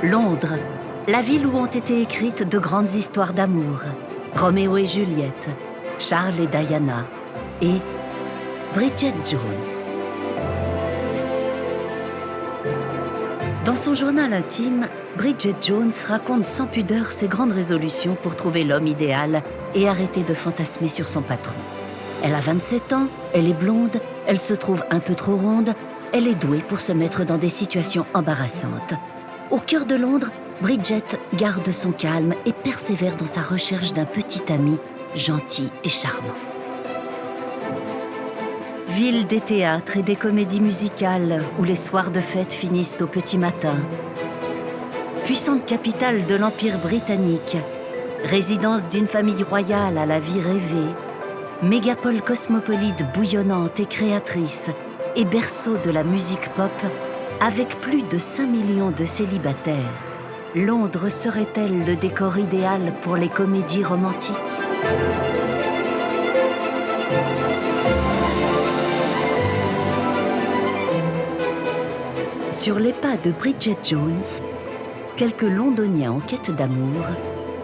Londres, la ville où ont été écrites de grandes histoires d'amour. Roméo et Juliette, Charles et Diana et Bridget Jones. Dans son journal intime, Bridget Jones raconte sans pudeur ses grandes résolutions pour trouver l'homme idéal et arrêter de fantasmer sur son patron. Elle a 27 ans, elle est blonde, elle se trouve un peu trop ronde, elle est douée pour se mettre dans des situations embarrassantes. Au cœur de Londres, Bridget garde son calme et persévère dans sa recherche d'un petit ami gentil et charmant. Ville des théâtres et des comédies musicales où les soirs de fête finissent au petit matin. Puissante capitale de l'Empire britannique, résidence d'une famille royale à la vie rêvée, mégapole cosmopolite bouillonnante et créatrice et berceau de la musique pop, avec plus de 5 millions de célibataires, Londres serait-elle le décor idéal pour les comédies romantiques ? Sur les pas de Bridget Jones, quelques Londoniens en quête d'amour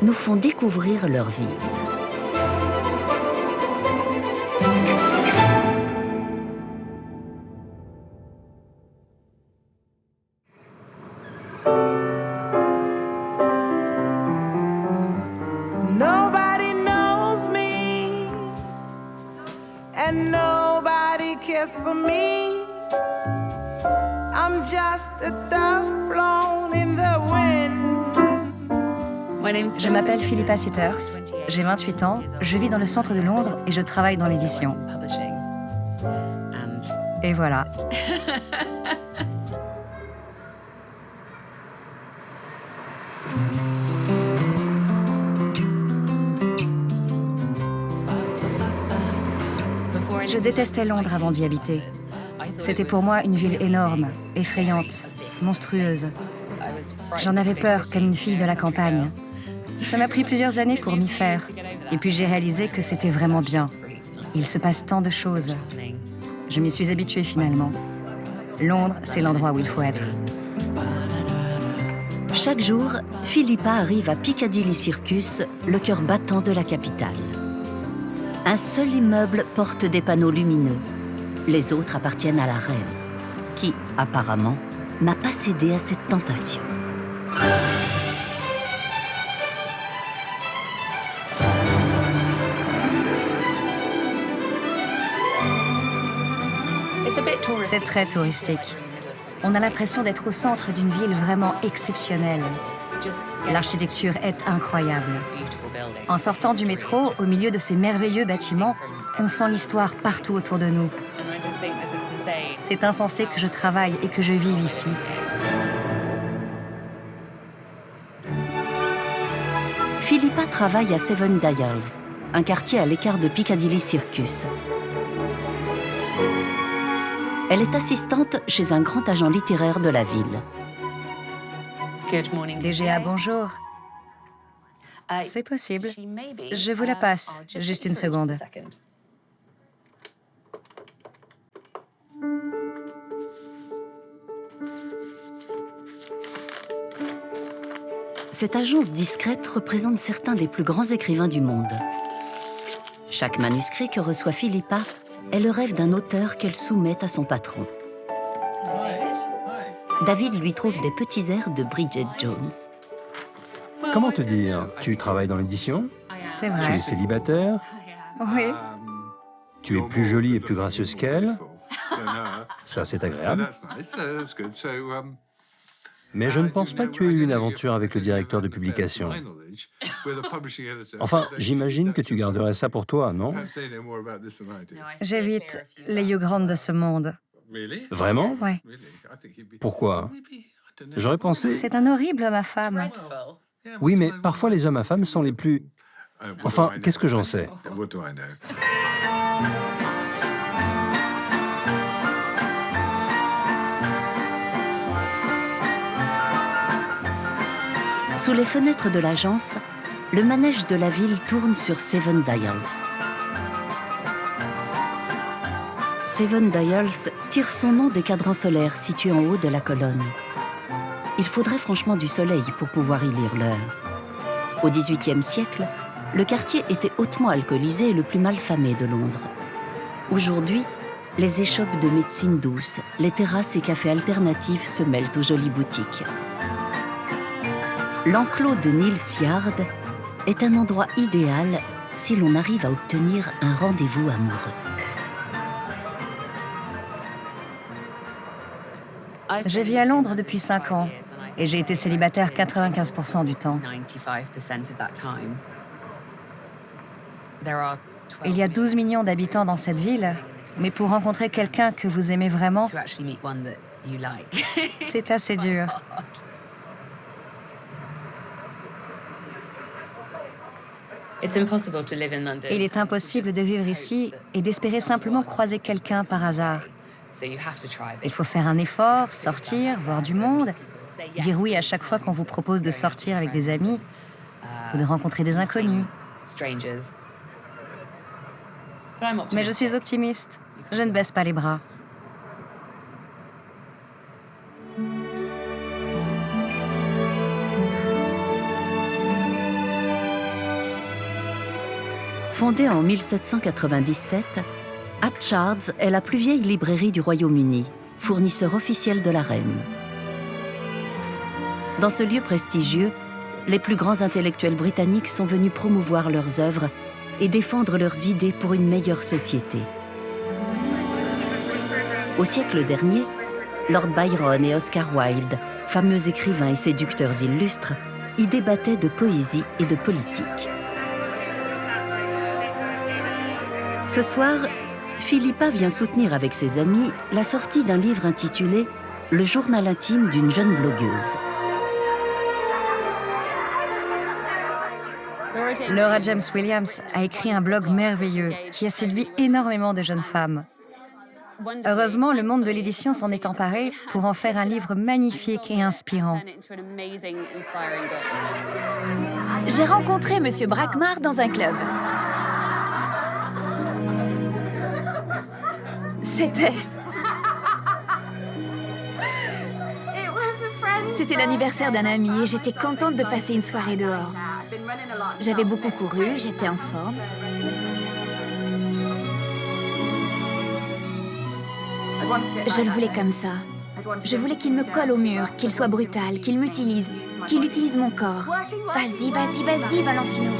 nous font découvrir leur ville. Nobody knows me, and nobody cares for me. I'm just a dust blown in the wind. Je m'appelle Philippa Sitters, j'ai 28 ans, je vis dans le centre de Londres et je travaille dans l'édition. Et voilà. Je détestais Londres avant d'y habiter. C'était pour moi une ville énorme, effrayante, monstrueuse. J'en avais peur comme une fille de la campagne. Ça m'a pris plusieurs années pour m'y faire. Et puis j'ai réalisé que c'était vraiment bien. Il se passe tant de choses. Je m'y suis habituée finalement. Londres, c'est l'endroit où il faut être. Chaque jour, Philippa arrive à Piccadilly Circus, le cœur battant de la capitale. Un seul immeuble porte des panneaux lumineux. Les autres appartiennent à la reine, qui, apparemment, n'a pas cédé à cette tentation. C'est très touristique. On a l'impression d'être au centre d'une ville vraiment exceptionnelle. L'architecture est incroyable. En sortant du métro, au milieu de ces merveilleux bâtiments, on sent l'histoire partout autour de nous. C'est insensé que je travaille et que je vive ici. Philippa travaille à Seven Dials, un quartier à l'écart de Piccadilly Circus. Elle est assistante chez un grand agent littéraire de la ville. DGA, bonjour. C'est possible. Je vous la passe, juste une seconde. Cette agence discrète représente certains des plus grands écrivains du monde. Chaque manuscrit que reçoit Philippa est le rêve d'un auteur qu'elle soumet à son patron. David lui trouve des petits airs de Bridget Jones. Comment te dire? Tu travailles dans l'édition? C'est Tu vrai. es célibataire? Oui. Tu es plus jolie et plus gracieuse qu'elle? Ça, c'est agréable. Mais je ne pense pas que tu aies eu une aventure avec le directeur de publication. Enfin, j'imagine que tu garderais ça pour toi, non? J'évite les Hugh Grant de ce monde. Vraiment? Ouais. Pourquoi? J'aurais pensé... C'est un horrible homme à femme. Oui, mais parfois les hommes à femmes sont les plus... Enfin, qu'est-ce que j'en sais? Sous les fenêtres de l'agence, le manège de la ville tourne sur Seven Dials. Seven Dials tire son nom des cadrans solaires situés en haut de la colonne. il faudrait franchement du soleil pour pouvoir y lire l'heure. Au XVIIIe siècle, le quartier était hautement alcoolisé et le plus mal famé de Londres. Aujourd'hui, les échoppes de médecine douce, les terrasses et cafés alternatifs se mêlent aux jolies boutiques. L'enclos de Neal's Yard est un endroit idéal si l'on arrive à obtenir un rendez-vous amoureux. Je vis à Londres depuis 5 ans et j'ai été célibataire 95% du temps. Il y a 12 millions d'habitants dans cette ville, mais pour rencontrer quelqu'un que vous aimez vraiment, c'est assez dur. Il est impossible de vivre ici et d'espérer simplement croiser quelqu'un par hasard. Il faut faire un effort, sortir, voir du monde, dire oui à chaque fois qu'on vous propose de sortir avec des amis ou de rencontrer des inconnus. Mais je suis optimiste. Je ne baisse pas les bras. Fondée en 1797, Hatchards est la plus vieille librairie du Royaume-Uni, fournisseur officiel de la reine. Dans ce lieu prestigieux, les plus grands intellectuels britanniques sont venus promouvoir leurs œuvres et défendre leurs idées pour une meilleure société. Au siècle dernier, Lord Byron et Oscar Wilde, fameux écrivains et séducteurs illustres, y débattaient de poésie et de politique. Ce soir, Philippa vient soutenir avec ses amis la sortie d'un livre intitulé « Le journal intime d'une jeune blogueuse ». Laura James Williams a écrit un blog merveilleux qui a séduit énormément de jeunes femmes. Heureusement, le monde de l'édition s'en est emparé pour en faire un livre magnifique et inspirant. J'ai rencontré Monsieur Brackmar dans un club. C'était l'anniversaire d'un ami et j'étais contente de passer une soirée dehors. J'avais beaucoup couru, j'étais en forme. Je le voulais comme ça. Je voulais qu'il me colle au mur, qu'il soit brutal, qu'il m'utilise, qu'il utilise mon corps. Vas-y, vas-y, vas-y, Valentino.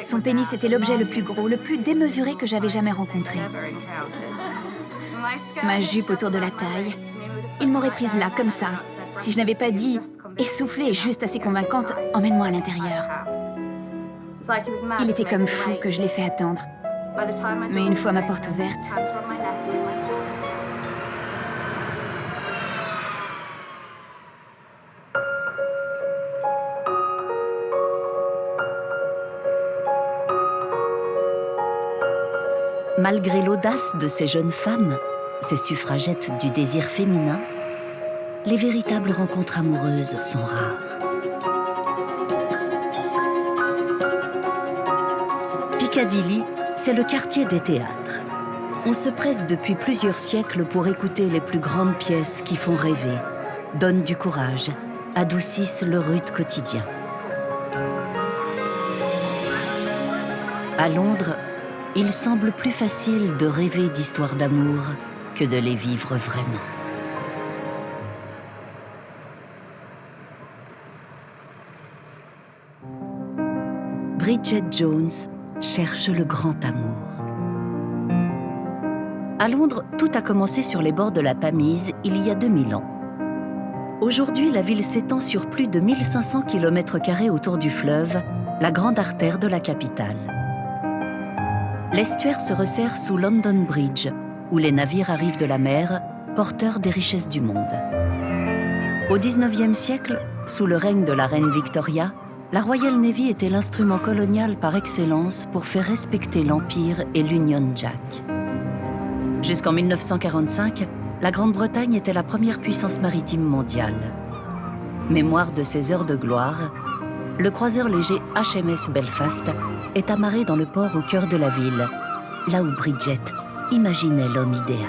Son pénis était l'objet le plus gros, le plus démesuré que j'avais jamais rencontré. Ma jupe autour de la taille. Il m'aurait prise là, comme ça, si je n'avais pas dit, essoufflée et juste assez convaincante, emmène-moi à l'intérieur. Il était comme fou que je l'ai fait attendre. Mais une fois ma porte ouverte... Malgré l'audace de ces jeunes femmes, ces suffragettes du désir féminin, les véritables rencontres amoureuses sont rares. Piccadilly, c'est le quartier des théâtres. On se presse depuis plusieurs siècles pour écouter les plus grandes pièces qui font rêver, donnent du courage, adoucissent le rude quotidien. À Londres, il semble plus facile de rêver d'histoires d'amour que de les vivre vraiment. Bridget Jones cherche le grand amour. À Londres, tout a commencé sur les bords de la Tamise il y a 2000 ans. Aujourd'hui, la ville s'étend sur plus de 1500 km² autour du fleuve, la grande artère de la capitale. L'estuaire se resserre sous London Bridge, où les navires arrivent de la mer, porteurs des richesses du monde. Au XIXe siècle, sous le règne de la reine Victoria, la Royal Navy était l'instrument colonial par excellence pour faire respecter l'Empire et l'Union Jack. Jusqu'en 1945, la Grande-Bretagne était la première puissance maritime mondiale. Mémoire de ses heures de gloire, le croiseur léger HMS Belfast est amarré dans le port au cœur de la ville, là où Bridget imaginait l'homme idéal.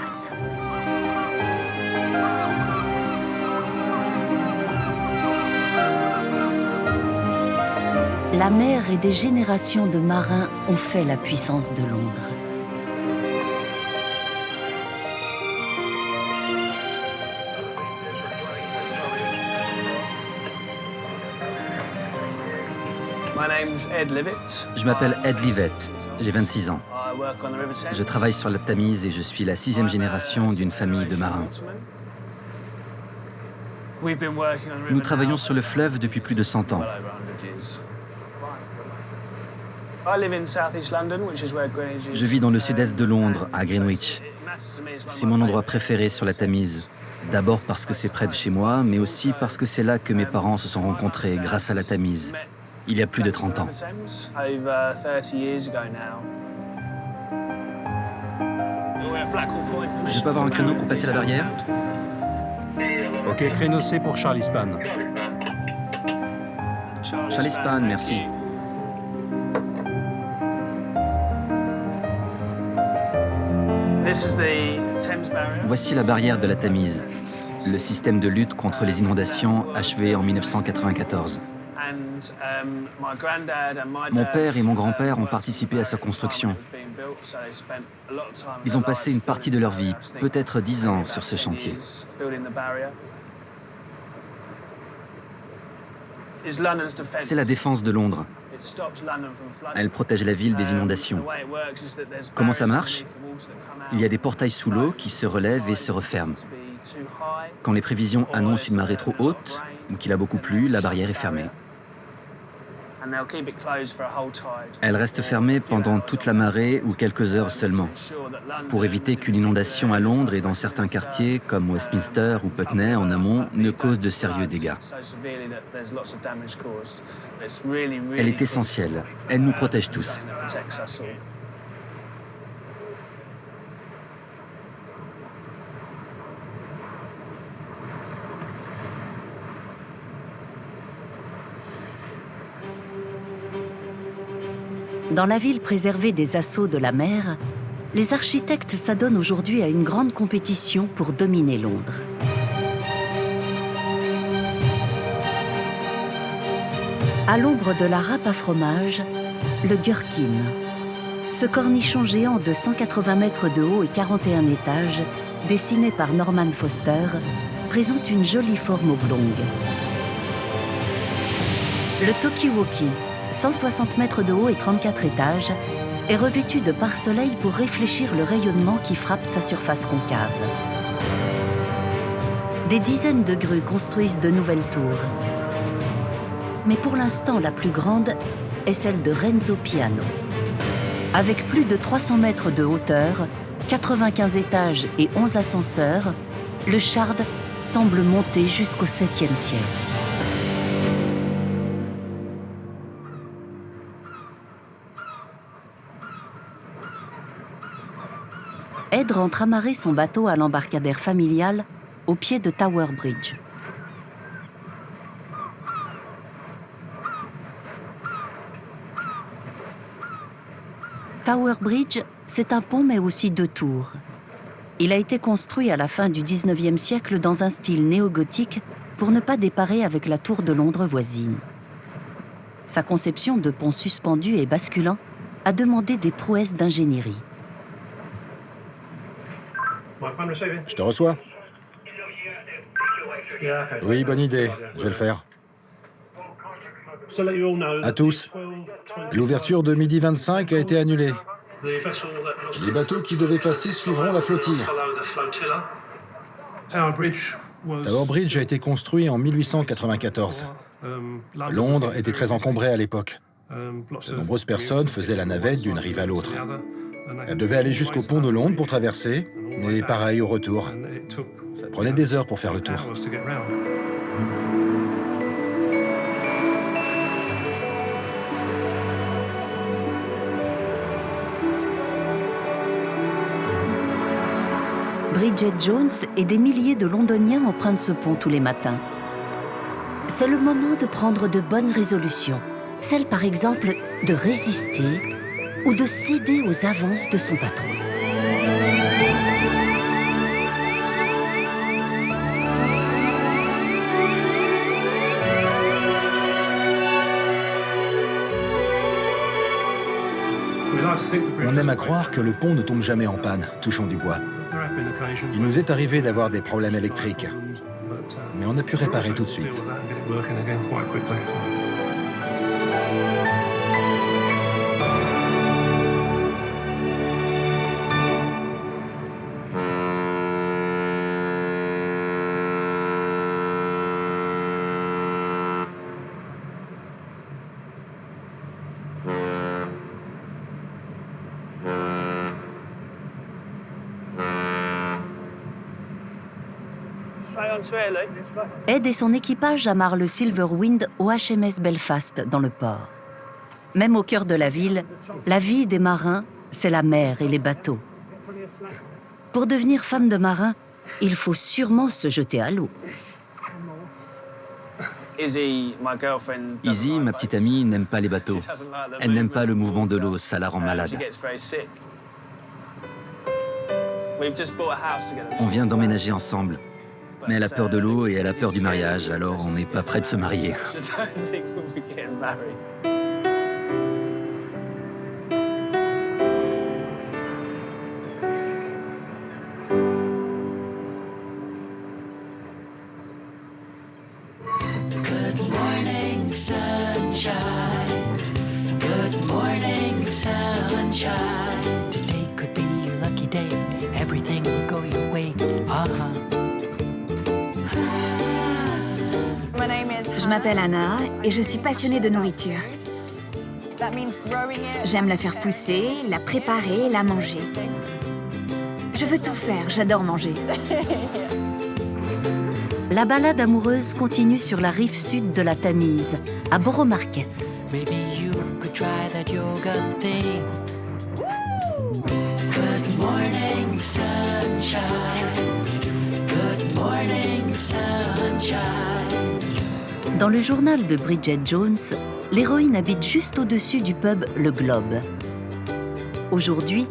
la mer et des générations de marins ont fait la puissance de Londres. Je m'appelle Ed Livett, j'ai 26 ans. Je travaille sur la Tamise et je suis la 6e génération d'une famille de marins. Nous travaillons sur le fleuve depuis plus de 100 ans. Je vis dans le sud-est de Londres, à Greenwich. C'est mon endroit préféré sur la Tamise. D'abord parce que c'est près de chez moi, mais aussi parce que c'est là que mes parents se sont rencontrés grâce à la Tamise, il y a plus de 30 ans. Je peux avoir un créneau pour passer la barrière? Ok, créneau C pour Charlie Span. Charlie Span, merci. Voici la barrière de la Tamise, le système de lutte contre les inondations achevé en 1994. Mon père et mon grand-père ont participé à sa construction. Ils ont passé une partie de leur vie, peut-être 10 ans, sur ce chantier. C'est la défense de Londres. Elle protège la ville des inondations. Comment ça marche? Il y a des portails sous l'eau qui se relèvent et se referment. Quand les prévisions annoncent une marée trop haute ou qu'il a beaucoup plu, la barrière est fermée. Elle reste fermée pendant toute la marée ou quelques heures seulement, pour éviter qu'une inondation à Londres et dans certains quartiers, comme Westminster ou Putney en amont, ne cause de sérieux dégâts. Elle est essentielle. Elle nous protège tous. Dans la ville préservée des assauts de la mer, les architectes s'adonnent aujourd'hui à une grande compétition pour dominer Londres. À l'ombre de la râpe à fromage, le Gherkin. Ce cornichon géant de 180 mètres de haut et 41 étages, dessiné par Norman Foster, présente une jolie forme oblongue. Le Talkie-Walkie, 160 mètres de haut et 34 étages, est revêtu de pare-soleil pour réfléchir le rayonnement qui frappe sa surface concave. Des dizaines de grues construisent de nouvelles tours. Mais pour l'instant, la plus grande est celle de Renzo Piano. Avec plus de 300 mètres de hauteur, 95 étages et 11 ascenseurs, le Shard semble monter jusqu'au 7e ciel. Ed rentre amarrer son bateau à l'embarcadère familial au pied de Tower Bridge. Tower Bridge, c'est un pont mais aussi 2 tours. Il a été construit à la fin du XIXe siècle dans un style néo-gothique pour ne pas déparer avec la tour de Londres voisine. Sa conception de pont suspendu et basculant a demandé des prouesses d'ingénierie. Je te reçois. Oui, bonne idée. Je vais le faire. À tous, l'ouverture de midi 25 a été annulée. Les bateaux qui devaient passer suivront la flottille. Tower Bridge a été construit en 1894. Londres était très encombrée à l'époque. De nombreuses personnes faisaient la navette d'une rive à l'autre. Elles devaient aller jusqu'au pont de Londres pour traverser, mais pareil au retour. Ça prenait des heures pour faire le tour. Bridget Jones et des milliers de Londoniens empruntent ce pont tous les matins. C'est le moment de prendre de bonnes résolutions. Celle, par exemple, de résister ou de céder aux avances de son patron. On aime à croire que le pont ne tombe jamais en panne, touchons du bois. Il nous est arrivé d'avoir des problèmes électriques, mais on a pu réparer tout de suite. Ed et son équipage amarrent le Silverwind au HMS Belfast, dans le port. Même au cœur de la ville, la vie des marins, c'est la mer et les bateaux. Pour devenir femme de marin, il faut sûrement se jeter à l'eau. Izzy, ma petite amie, n'aime pas les bateaux. Elle n'aime pas le mouvement de l'eau, ça la rend malade. On vient d'emménager ensemble. Mais elle a peur de l'eau et elle a peur du mariage, alors on n'est pas prêt de se marier. Good morning, sunshine. Good morning, sunshine. Today could be your lucky day. Everything will go your way. Je m'appelle Anna et je suis passionnée de nourriture. J'aime la faire pousser, la préparer et la manger. Je veux tout faire, j'adore manger. La balade amoureuse continue sur la rive sud de la Tamise, à Borough Market. Maybe you could try that yoga thing. Good morning, sunshine. Good morning, sunshine. Dans le journal de Bridget Jones, l'héroïne habite juste au-dessus du pub Le Globe. Aujourd'hui,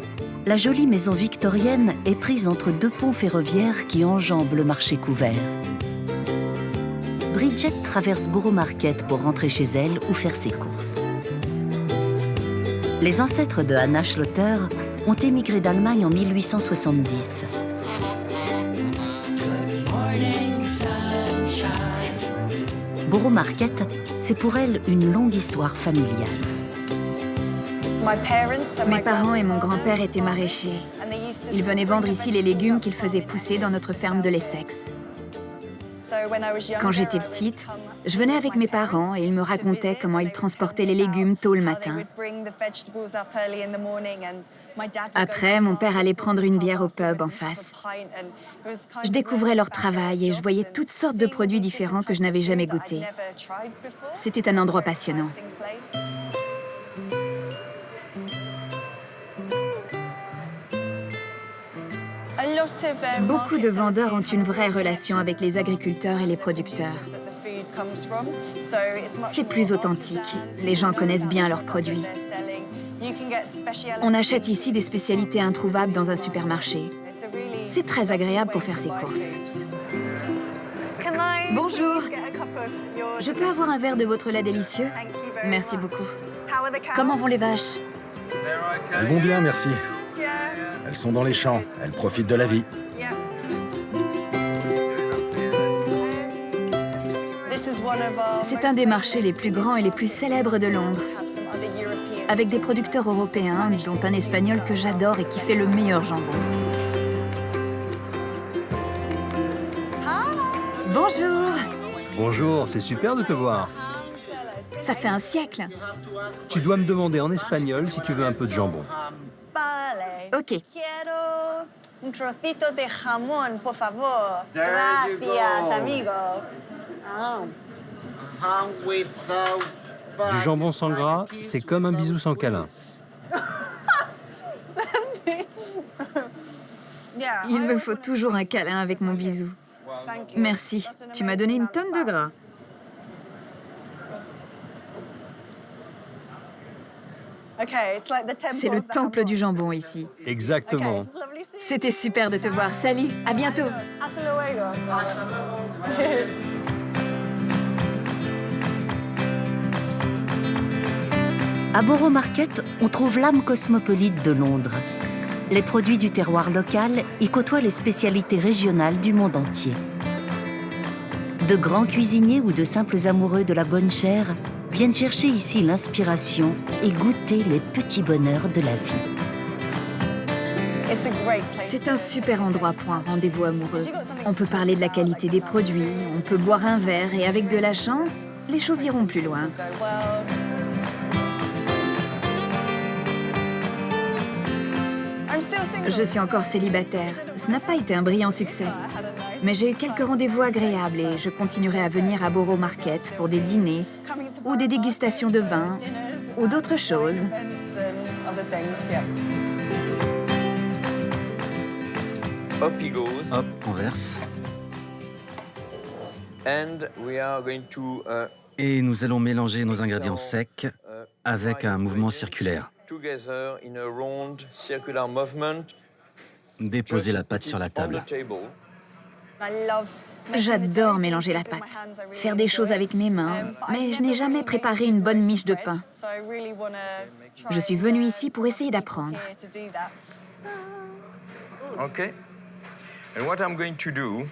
la jolie maison victorienne est prise entre deux ponts ferroviaires qui enjambent le marché couvert. Bridget traverse Borough Market pour rentrer chez elle ou faire ses courses. Les ancêtres de Anna Schlotter ont émigré d'Allemagne en 1870. Borough Market, c'est pour elle une longue histoire familiale. Mes parents et mon grand-père étaient maraîchers. Ils venaient vendre ici les légumes qu'ils faisaient pousser dans notre ferme de l'Essex. Quand j'étais petite, je venais avec mes parents et ils me racontaient comment ils transportaient les légumes tôt le matin. Après, mon père allait prendre une bière au pub en face. Je découvrais leur travail et je voyais toutes sortes de produits différents que je n'avais jamais goûtés. C'était un endroit passionnant. Beaucoup de vendeurs ont une vraie relation avec les agriculteurs et les producteurs. C'est plus authentique. Les gens connaissent bien leurs produits. On achète ici des spécialités introuvables dans un supermarché. C'est très agréable pour faire ses courses. Bonjour. Je peux avoir un verre de votre lait délicieux? Merci beaucoup. Comment vont les vaches? Elles vont bien, merci. Elles sont dans les champs, elles profitent de la vie. C'est un des marchés les plus grands et les plus célèbres de Londres, avec des producteurs européens, dont un espagnol que j'adore et qui fait le meilleur jambon. Bonjour. Bonjour, c'est super de te voir. Ça fait un siècle. Tu dois me demander en espagnol si tu veux un peu de jambon. Ok. Un trocito de jamón, por favor. Gracias, amigo. Du jambon sans gras, c'est comme un bisou sans câlin. Il me faut toujours un câlin avec mon bisou. Merci, tu m'as donné une tonne de gras. C'est le temple du jambon ici. Exactement. C'était super de te voir. Salut, à bientôt. À Borough Market, on trouve l'âme cosmopolite de Londres. Les produits du terroir local y côtoient les spécialités régionales du monde entier. De grands cuisiniers ou de simples amoureux de la bonne chair viennent chercher ici l'inspiration et goûter les petits bonheurs de la vie. C'est un super endroit pour un rendez-vous amoureux. On peut parler de la qualité des produits, on peut boire un verre et avec de la chance, les choses iront plus loin. Je suis encore célibataire. Ce n'a pas été un brillant succès. Mais j'ai eu quelques rendez-vous agréables et je continuerai à venir à Borough Market pour des dîners ou des dégustations de vin ou d'autres choses. Up he goes. Hop, on verse. And we are going to Et nous allons mélanger nos ingrédients secs avec un mouvement circulaire. together in a round circular movement. Déposer la pâte sur la table. J'adore mélanger la pâte, faire des choses avec mes mains, mais je n'ai jamais préparé une bonne miche de pain. Je suis venue ici pour essayer d'apprendre. Okay. And what I'm going to do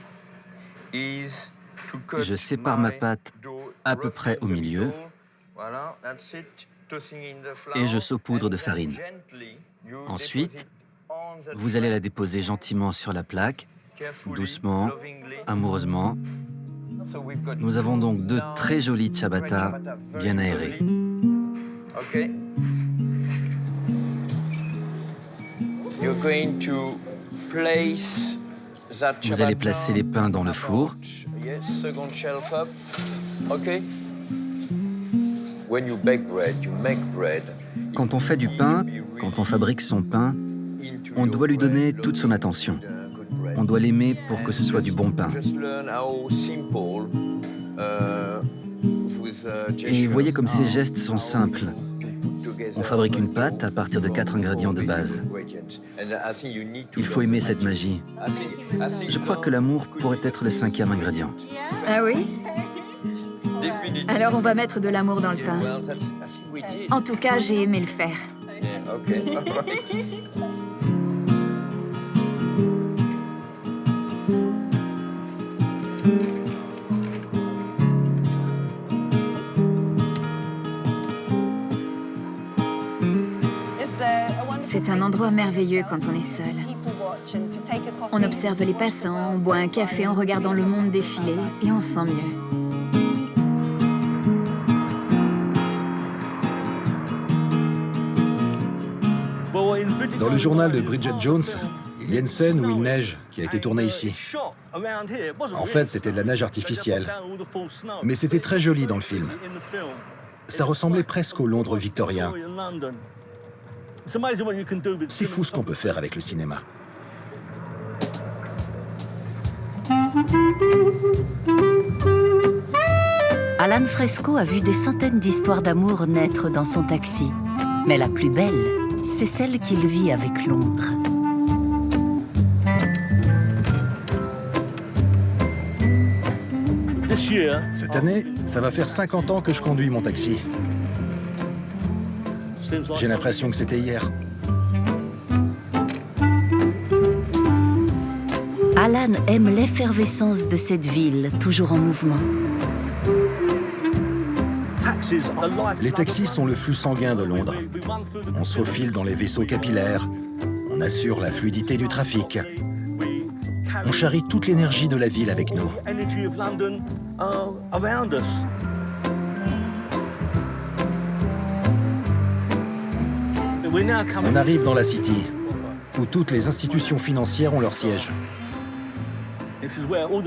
is to cut Je sépare ma my pâte dough à peu près au milieu Voilà, that's it. Tossing in the flour. et je saupoudre de farine. Gently, you Ensuite, deposit on the vous allez la déposer gentiment sur la plaque, carefully, doucement, lovingly. amoureusement. So we've got Nous avons donc deux très jolis ciabatta bien aérés. Okay. You're going to place that Vous allez ciabatta placer les pains dans le four. Yes, second shelf up. Okay. When you bake bread, you make bread. Quand on fait du pain, quand on fabrique son pain, on doit lui donner toute son attention. On doit l'aimer pour que ce soit du bon pain. Just learn how simple with Et voyez comme ces gestes sont simples. On fabrique une pâte à partir de 4 ingrédients de base. Il faut aimer cette magie. Je crois que l'amour pourrait être le 5e ingrédient. Ah oui? Alors on va mettre de l'amour dans le pain. En tout cas, j'ai aimé le faire. Okay, all right. C'est un endroit merveilleux quand on est seul. On observe les passants, on boit un café en regardant le monde défiler et on se sent mieux. Dans le journal de Bridget Jones, il y a une scène où il neige qui a été tournée ici. En fait, c'était de la neige artificielle. Mais c'était très joli dans le film. Ça ressemblait presque au Londres victorien. C'est fou ce qu'on peut faire avec le cinéma. Alan Fresco a vu des centaines d'histoires d'amour naître dans son taxi. Mais la plus belle, c'est celle qu'il vit avec Londres. Cette année, ça va faire 50 ans que je conduis mon taxi. J'ai l'impression que c'était hier. Alan aime l'effervescence de cette ville, toujours en mouvement. Les taxis sont le flux sanguin de Londres. On se faufile dans les vaisseaux capillaires. On assure la fluidité du trafic. On charrie toute l'énergie de la ville avec nous. On arrive dans la City, où toutes les institutions financières ont leur siège.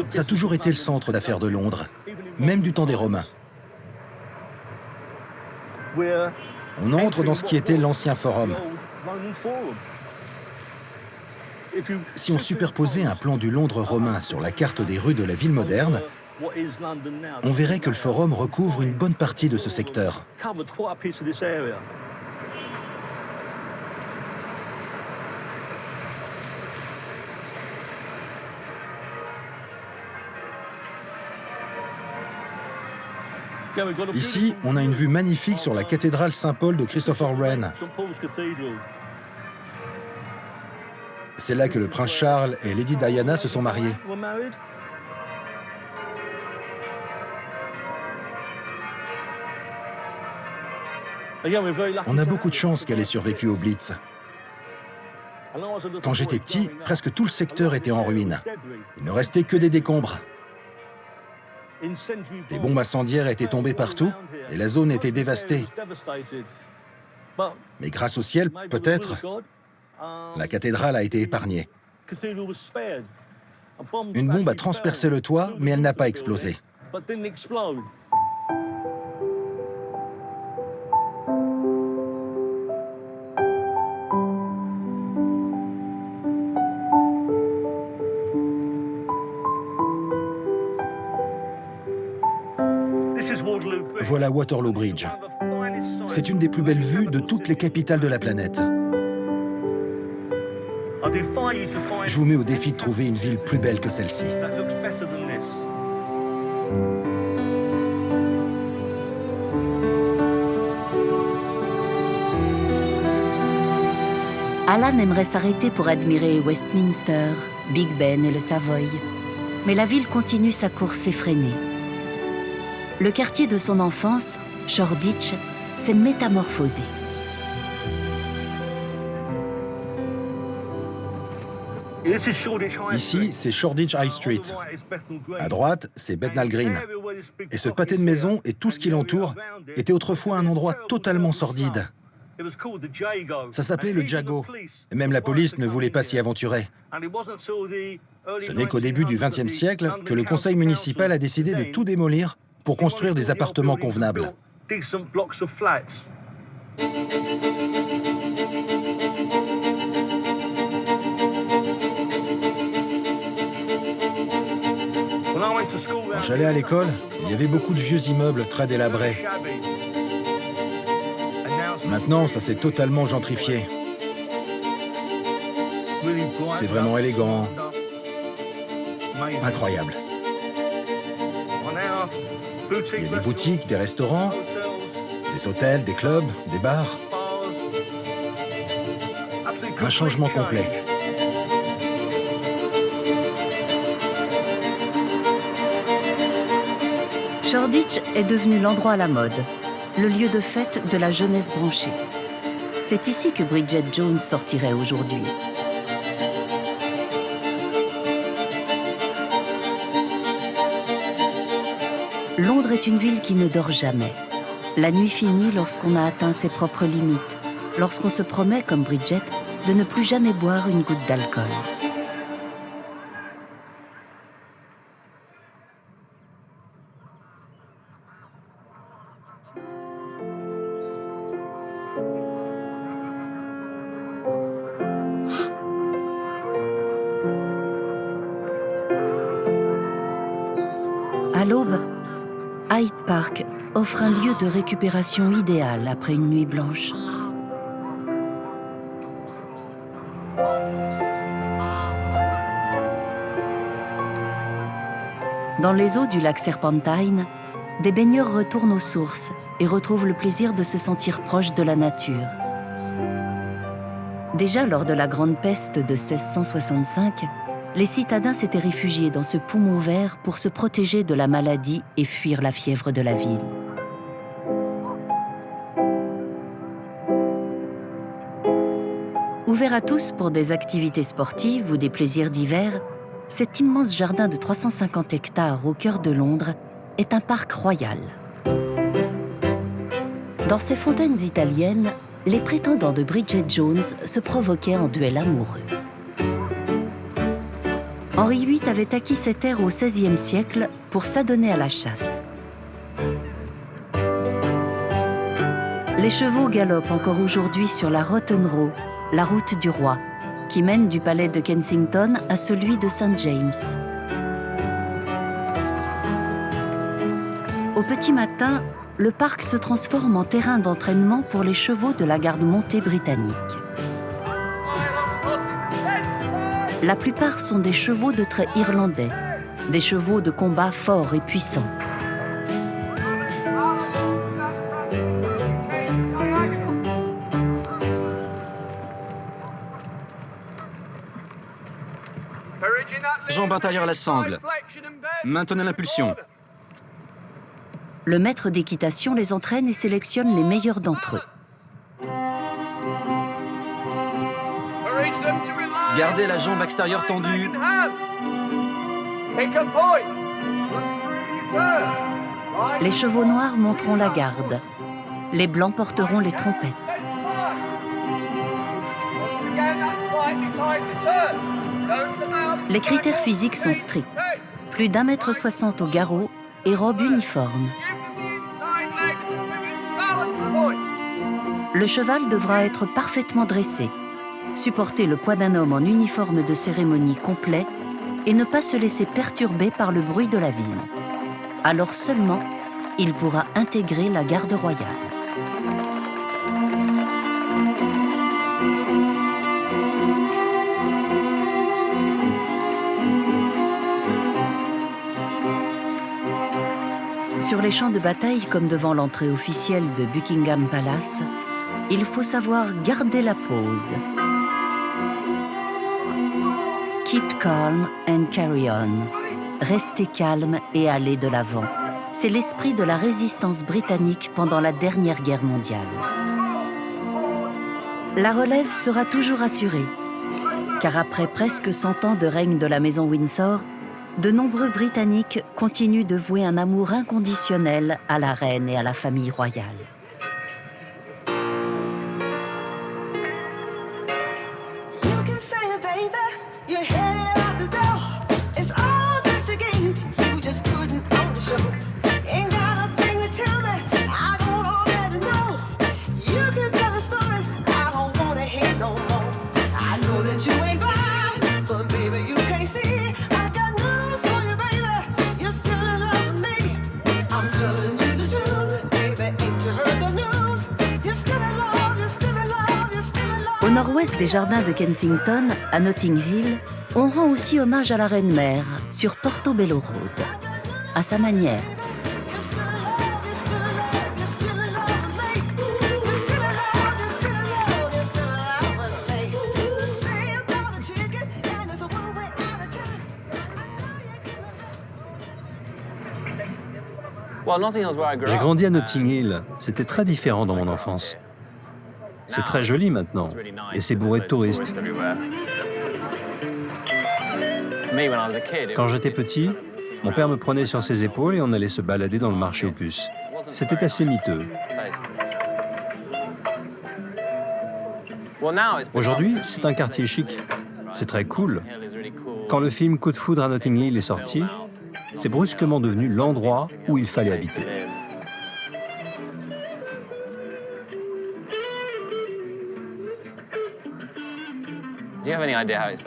Ça a toujours été le centre d'affaires de Londres, même du temps des Romains. On entre dans ce qui était l'ancien forum. Si on superposait un plan du Londres romain sur la carte des rues de la ville moderne, on verrait que le forum recouvre une bonne partie de ce secteur. Ici, on a une vue magnifique sur la cathédrale Saint-Paul de Christopher Wren. C'est là que le prince Charles et Lady Diana se sont mariés. On a beaucoup de chance qu'elle ait survécu au Blitz. Quand j'étais petit, presque tout le secteur était en ruine. Il ne restait que des décombres. Les bombes incendiaires étaient tombées partout et la zone était dévastée. Mais grâce au ciel, peut-être, la cathédrale a été épargnée. Une bombe a transpercé le toit, mais elle n'a pas explosé. Voilà Waterloo Bridge. C'est une des plus belles vues de toutes les capitales de la planète. Je vous mets au défi de trouver une ville plus belle que celle-ci. Alan aimerait s'arrêter pour admirer Westminster, Big Ben et le Savoy. Mais la ville continue sa course effrénée. Le quartier de son enfance, Shoreditch, s'est métamorphosé. Ici, c'est Shoreditch High Street. À droite, c'est Bethnal Green. Et ce pâté de maison et tout ce qui l'entoure était autrefois un endroit totalement sordide. Ça s'appelait le Jago. Et même la police ne voulait pas s'y aventurer. Ce n'est qu'au début du XXe siècle que le conseil municipal a décidé de tout démolir pour construire des appartements convenables. Quand j'allais à l'école, il y avait beaucoup de vieux immeubles très délabrés. Maintenant, ça s'est totalement gentrifié. C'est vraiment élégant. Incroyable. Il y a des boutiques, des restaurants, des hôtels, des clubs, des bars. Un changement complet. Shoreditch est devenu l'endroit à la mode, le lieu de fête de la jeunesse branchée. C'est ici que Bridget Jones sortirait aujourd'hui. Londres est une ville qui ne dort jamais. La nuit finit lorsqu'on a atteint ses propres limites, lorsqu'on se promet, comme Bridget, de ne plus jamais boire une goutte d'alcool. À l'aube, Hyde Park offre un lieu de récupération idéal après une nuit blanche. Dans les eaux du lac Serpentine, des baigneurs retournent aux sources et retrouvent le plaisir de se sentir proche de la nature. Déjà lors de la Grande Peste de 1665, les citadins s'étaient réfugiés dans ce poumon vert pour se protéger de la maladie et fuir la fièvre de la ville. Ouvert à tous pour des activités sportives ou des plaisirs d'hiver, cet immense jardin de 350 hectares au cœur de Londres est un parc royal. Dans ces fontaines italiennes, les prétendants de Bridget Jones se provoquaient en duel amoureux. Henri VIII avait acquis ces terres au XVIe siècle pour s'adonner à la chasse. Les chevaux galopent encore aujourd'hui sur la Rotten Row, la route du roi, qui mène du palais de Kensington à celui de St. James. Au petit matin, le parc se transforme en terrain d'entraînement pour les chevaux de la garde montée britannique. La plupart sont des chevaux de trait irlandais, des chevaux de combat forts et puissants. Jambe intérieure à la sangle. Maintenez l'impulsion. Le maître d'équitation les entraîne et sélectionne les meilleurs d'entre eux. Gardez la jambe extérieure tendue. Les chevaux noirs monteront la garde. Les blancs porteront les trompettes. Les critères physiques sont stricts. Plus d'1,60 m au garrot et robe uniforme. Le cheval devra être parfaitement dressé, supporter le poids d'un homme en uniforme de cérémonie complet et ne pas se laisser perturber par le bruit de la ville. Alors seulement, il pourra intégrer la garde royale. Sur les champs de bataille, comme devant l'entrée officielle de Buckingham Palace, il faut savoir garder la pose. Keep calm and carry on. Restez calme et allez de l'avant. C'est l'esprit de la résistance britannique pendant la dernière guerre mondiale. La relève sera toujours assurée, car après presque 100 ans de règne de la maison Windsor, de nombreux Britanniques continuent de vouer un amour inconditionnel à la reine et à la famille royale. Au nord-ouest des jardins de Kensington, à Notting Hill, on rend aussi hommage à la reine-mère sur Portobello Road, à sa manière. J'ai grandi à Notting Hill. C'était très différent dans mon enfance. C'est très joli maintenant, et c'est bourré de touristes. Quand j'étais petit, mon père me prenait sur ses épaules et on allait se balader dans le marché aux puces. C'était assez miteux. Aujourd'hui, c'est un quartier chic. C'est très cool. Quand le film Coup de foudre à Notting Hill est sorti, c'est brusquement devenu l'endroit où il fallait habiter.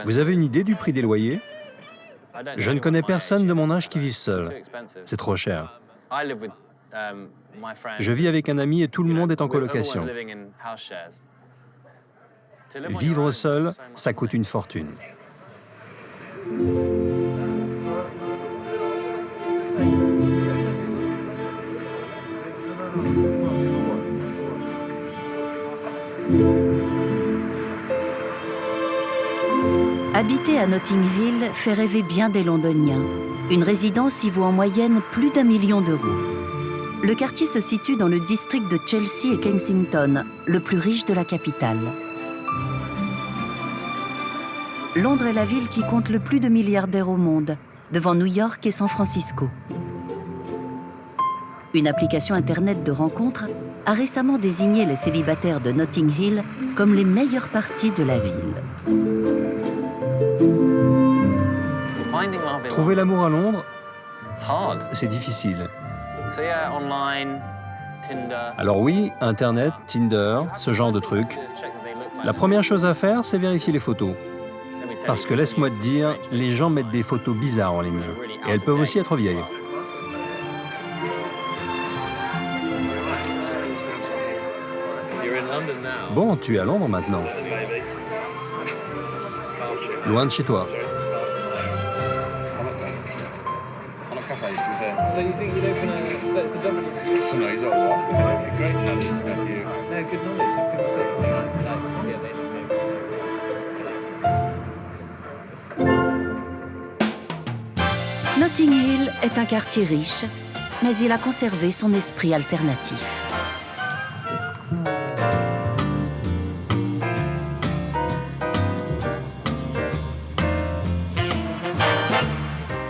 Vous avez une idée du prix des loyers? Je ne connais personne de mon âge qui vive seul. C'est trop cher. Je vis avec un ami et tout le monde est en colocation. Vivre seul, ça coûte une fortune. Habiter à Notting Hill fait rêver bien des Londoniens. Une résidence y vaut en moyenne plus d'1 million d'euros. Le quartier se situe dans le district de Chelsea et Kensington, le plus riche de la capitale. Londres est la ville qui compte le plus de milliardaires au monde, devant New York et San Francisco. Une application Internet de rencontres a récemment désigné les célibataires de Notting Hill comme les meilleures parties de la ville. Trouver l'amour à Londres, c'est difficile. Alors oui, Internet, Tinder, ce genre de trucs. La première chose à faire, c'est vérifier les photos. Parce que laisse-moi te dire, les gens mettent des photos bizarres en ligne. Et elles peuvent aussi être vieilles. Bon, tu es à Londres maintenant. Loin de chez toi. So you think you'd open a... So it's the W? No, he's all what? Great knowledge, Matthew. No, good knowledge. Some people say something like yeah, they don't know. est un quartier riche, mais il a conservé son esprit alternatif.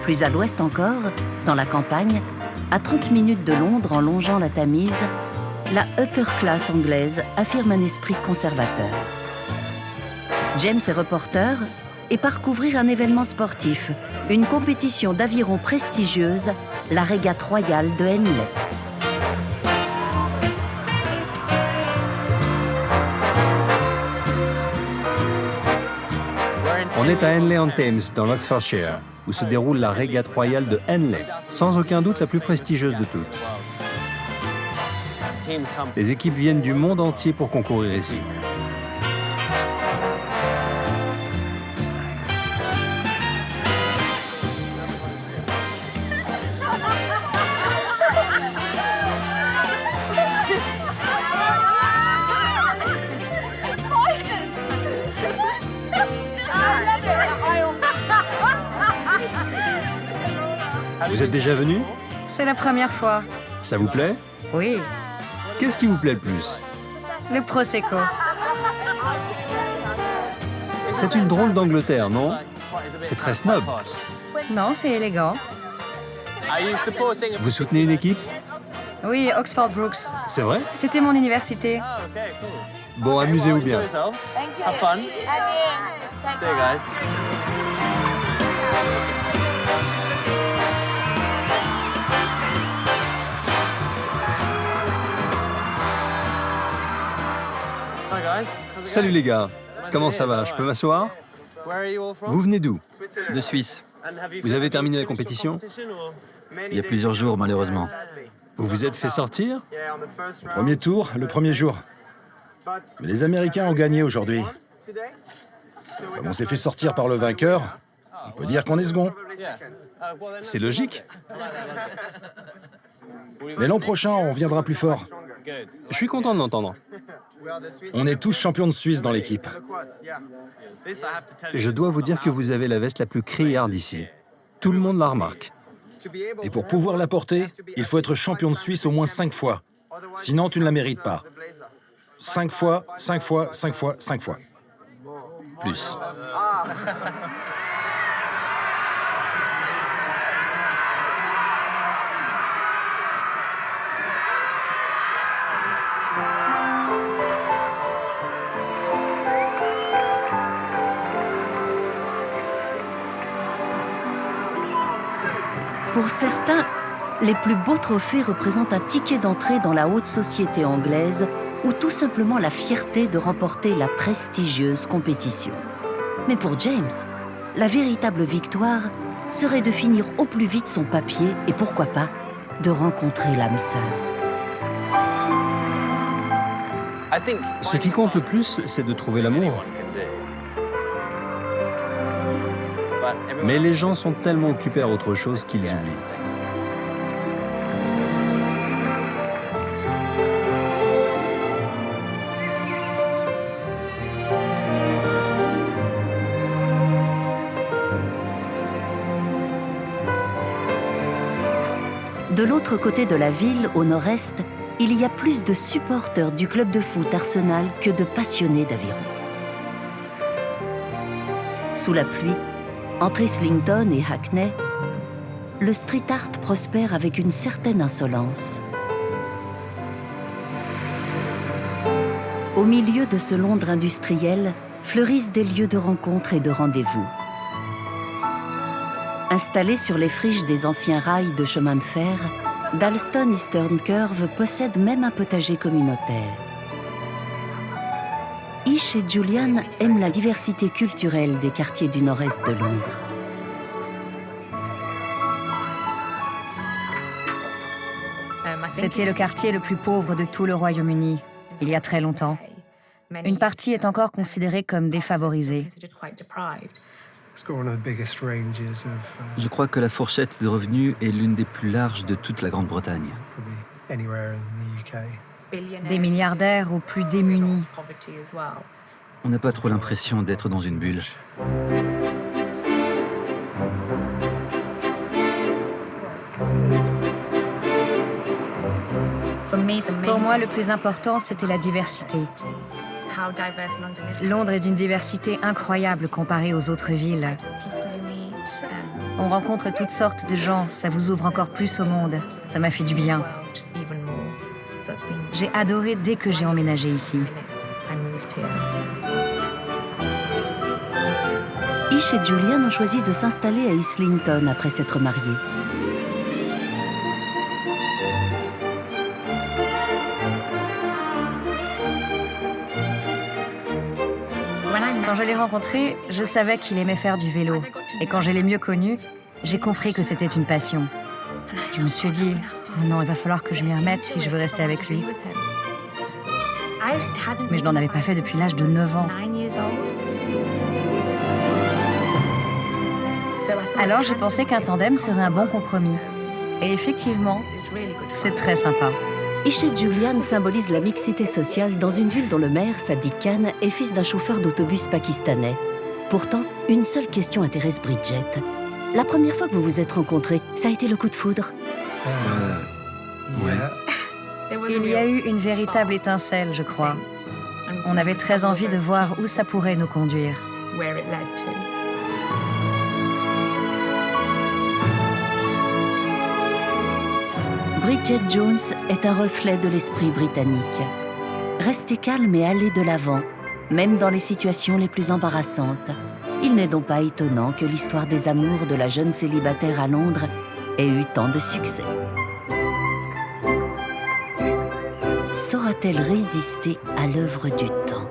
Plus à l'ouest encore, dans la campagne, à 30 minutes de Londres en longeant la Tamise, la upper class anglaise affirme un esprit conservateur. James est reporter et part couvrir un événement sportif, une compétition d'aviron prestigieuse, la régate royale de Henley. On est à Henley-on-Thames, dans l'Oxfordshire, où se déroule la régate royale de Henley, sans aucun doute la plus prestigieuse de toutes. Les équipes viennent du monde entier pour concourir ici. Vous êtes déjà venu? C'est la première fois. Ça vous plaît? Oui, Qu'est-ce qui vous plaît le plus? le Prosecco. C'est une drôle d'Angleterre, non? C'est très snob. Non, c'est élégant. Vous soutenez une équipe? Oui, Oxford Brooks. C'est vrai? C'était mon université. Bon, amusez-vous bien. Have fun. See you guys. Hi guys. How's it Salut going? les gars. Comment ça va? Je peux m'asseoir? Where are you all from? Vous venez d'où? De Suisse. And have you Vous avez been terminé la to a compétition? or- Il y a plusieurs jours, malheureusement. Vous vous êtes fait sortir? Yeah, on the first round. Premier tour, le premier jour. Mais les Américains ont gagné aujourd'hui. Today? Comme on s'est fait sortir par le vainqueur, on peut dire qu'on est second. C'est logique. Mais l'an prochain, on viendra plus fort. Je suis content de l'entendre. On est tous champions de Suisse dans l'équipe. Je dois vous dire que vous avez la veste la plus criarde ici. Tout le monde la remarque. Et pour pouvoir la porter, il faut être champion de Suisse au moins 5 fois. Sinon, tu ne la mérites pas. 5 fois, 5 fois, 5 fois, 5 fois. Plus. Pour certains, les plus beaux trophées représentent un ticket d'entrée dans la haute société anglaise ou tout simplement la fierté de remporter la prestigieuse compétition. Mais pour James, la véritable victoire serait de finir au plus vite son papier et pourquoi pas de rencontrer l'âme sœur. Ce qui compte le plus, c'est de trouver l'amour. Mais les gens sont tellement occupés à autre chose qu'ils oublient. De l'autre côté de la ville, au nord-est, il y a plus de supporters du club de foot Arsenal que de passionnés d'aviron. Sous la pluie, entre Islington et Hackney, le street art prospère avec une certaine insolence. Au milieu de ce Londres industriel, fleurissent des lieux de rencontre et de rendez-vous. Installé sur les friches des anciens rails de chemin de fer, Dalston Eastern Curve possède même un potager communautaire. Ish et Julian aiment la diversité culturelle des quartiers du nord-est de Londres. C'était le quartier le plus pauvre de tout le Royaume-Uni, il y a très longtemps. Une partie est encore considérée comme défavorisée. Je crois que la fourchette de revenus est l'une des plus larges de toute la Grande-Bretagne. Des milliardaires aux plus démunis. On n'a pas trop l'impression d'être dans une bulle. Pour moi, le plus important, c'était la diversité. Londres est d'une diversité incroyable comparée aux autres villes. On rencontre toutes sortes de gens, ça vous ouvre encore plus au monde. Ça m'a fait du bien. J'ai adoré dès que j'ai emménagé ici. Ish et Julian ont choisi de s'installer à Islington après s'être mariés. Quand je l'ai rencontré, je savais qu'il aimait faire du vélo. Et quand je l'ai mieux connu, j'ai compris que c'était une passion. Je me suis dit, oh non, il va falloir que je m'y remette si je veux rester avec lui. Mais je n'en avais pas fait depuis l'âge de 9 ans. Alors j'ai pensé qu'un tandem serait un bon compromis. Et effectivement, c'est très sympa. Ish et Julian symbolisent la mixité sociale dans une ville dont le maire, Sadiq Khan, est fils d'un chauffeur d'autobus pakistanais. Pourtant, une seule question intéresse Bridget. La première fois que vous vous êtes rencontrés, ça a été le coup de foudre? Ouais. Il y a eu une véritable étincelle, je crois. On avait très envie de voir où ça pourrait nous conduire. Bridget Jones est un reflet de l'esprit britannique. Restez calme et allez de l'avant, même dans les situations les plus embarrassantes. Il n'est donc pas étonnant que l'histoire des amours de la jeune célibataire à Londres ait eu tant de succès. Saura-t-elle résister à l'œuvre du temps ?